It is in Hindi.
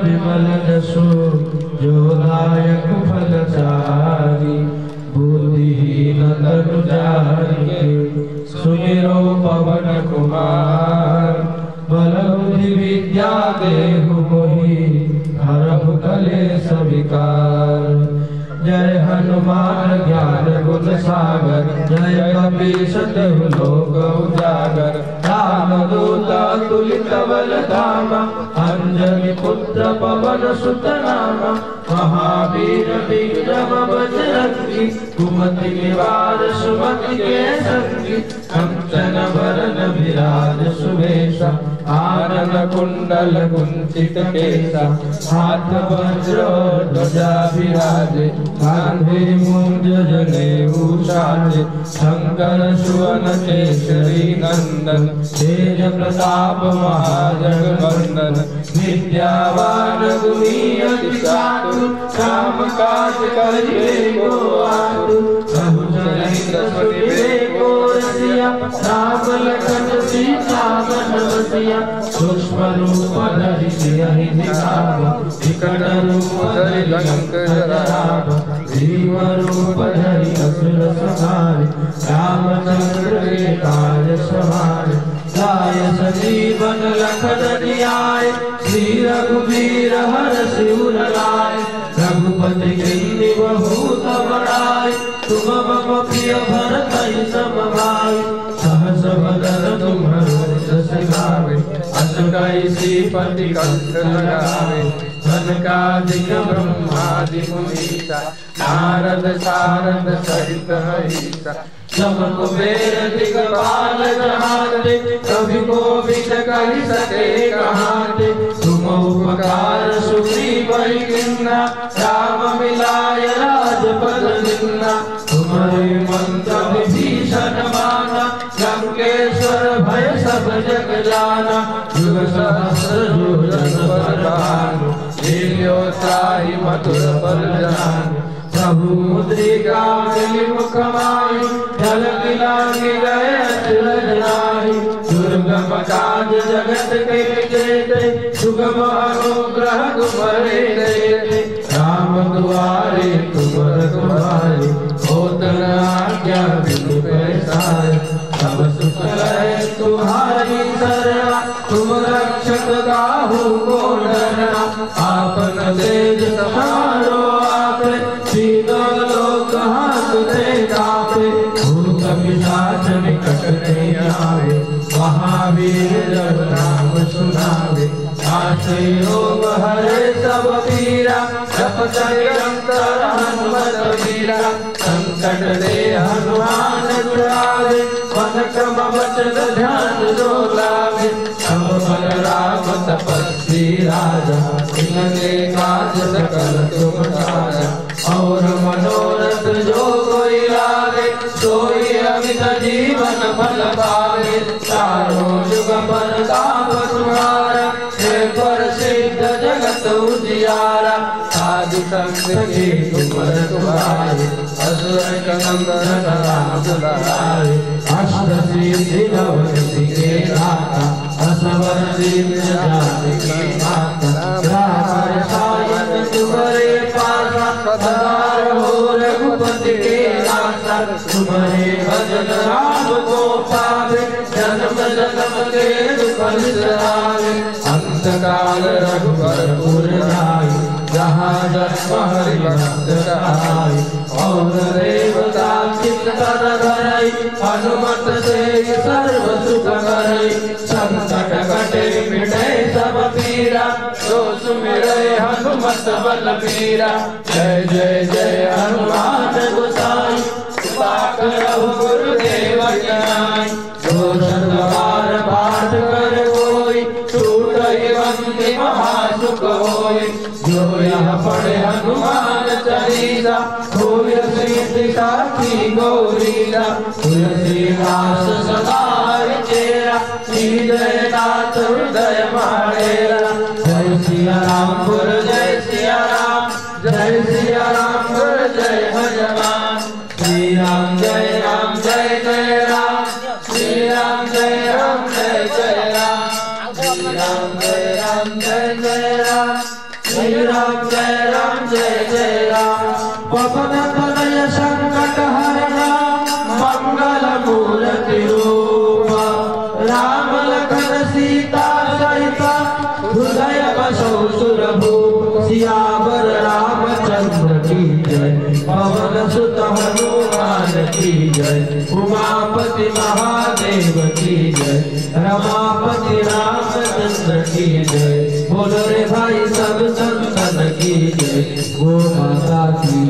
विमल जसु जोदायक फलचारी बुद्धिहीन तनु जानिके सुमिरो पवन कुमार बल बुद्धि विद्या देहु मोहि हरहु कलेश विकार। जय हनुमान ज्ञान गुण सागर जय कपीश तिहु लोक उजागर रामदूत अतुलित बल धामा अंजनी पुत्र पवन सुत नामा महावीर विक्रम बजरंगी कुमति निवार सुमति के संगी कंचन वरन विराज सुवेशा आनन कुंडल कुंचित केसा हाथ वज्र ध्वजा विराजे कांधे मूंज जनेऊ साजे शंकर सुवन केसरी नंदन तेज प्रताप महाजगवंदन विद्यावान गुणी अति चातुर काम काज करिबे को आतुर प्रभु चरित्र सुनिबे को रसिया राम लखन सीता मन बसिया सूक्ष्म रूप धरि सियहि दिखावा विकट रूप धरि लंक जरावा भीम रूप धरि असुर संहारे रामचंद्र के काज सवारे लाय संजीवन लखन जियाए श्री रघुवीर हरषि उर लाए रघुपति कीन्हि बहुत बड़ाई तुम मम प्रिय भरतहि सम भाई सहस बदन तुम्हरो जस गावे अस कहि श्रीपति कंठ लगावे सनकादिक ब्रह्मादि मुनीसा नारद सारद सहित हरीसा जम कुबेर दिगपाल जहाते कभी कोविद कहि सके कहाते तुम उपकार सुग्रीव किन्ना राम मिलाय राजपद दीन्ना तुम्हारे मंत्र विभीषण माना लंकेश्वर भय सब जग जाना युग सहस्र योजन पर भानु लील्यो त्राहि मधुर फल जानु प्रभु मुद्रिका मिलि मुख माहि जल दिलांगी गए अचरज नाहि दुर्गम काज जगत के जेते सुगम अनुग्रह तुम्हारे देते राम दुआरे तुम रखवारे होत न आज्ञा बिनु पैसारे सब सुख लहे तुम्हारी शरणा तुम रक्षक काहू को डरना आपन तेज समारो आपे तीनों लोक हाथ से कापे भूत पिशाच निकट नहीं आवे महावीर जब नाम सुनावे आसे रोग हरे सब पीरा जपत निरंतर हनुमत वीरा संकट दे हनुमान छुड़ावे मन क्रम वचन ध्यान जो लावे सब बल राम तपस्वी राजा इनके काज सकल तुम साजा और मनोरथ जो कोई लागे सोई अमित जीवन फल पावे चारों युग परताप तुम्हारा हे प्रसिद्ध जगत उजियारा साधु संत के तुम रखवारे असुर कंदन राम दुलारे अष्ट सिद्धि नव निधि के दाता असवर दीन जाति की माता ग्राम सायन तुम्हारे पासा सदा रहो रघुपति के दासा तुम्हारे भजन राम को पावे जन्म जन्म के दुख बिसरावे अंत काल रघुवर जाई जहाँ जन्म हरि भक्त कहाई और देवता चित्तन धरई हनुमत से सर्व सुख करई संकट कटे मिटे सब पीरा जो सुमिरै हनुमत बलबीरा जय जय जय हनुमान गोसाई कृपा करहु गुरुदेव की नाई जो सतबार पाठ कर कोई छूटहि बंदी महासुख होई जो यह पढ़े हनुमान चालीसा होय सिद्धि साखी गौरीला तुलसीदास सदा चेरा जय नाथ हृदय माडेरा जय सिया राम गुर जय सिया राम जय सिया राम गुर जय हनुमान श्री राम जय राम जय जय राम श्री राम जय राम जय जय राम श्री राम जय राम जय जय राम राम जय जय राम। पवन तनय संकट हरना मंगल मूर्ति रूप। राम लखन सीता सहित हृदय बसौ सुरभूप। सियावर रामचंद्र की जय, पवन सुत हनुमान की जय। उमापति महादेव की जय, रमापति रामचंद्र की जय। बोलो रे भाई सब संतन की जय, गो माता की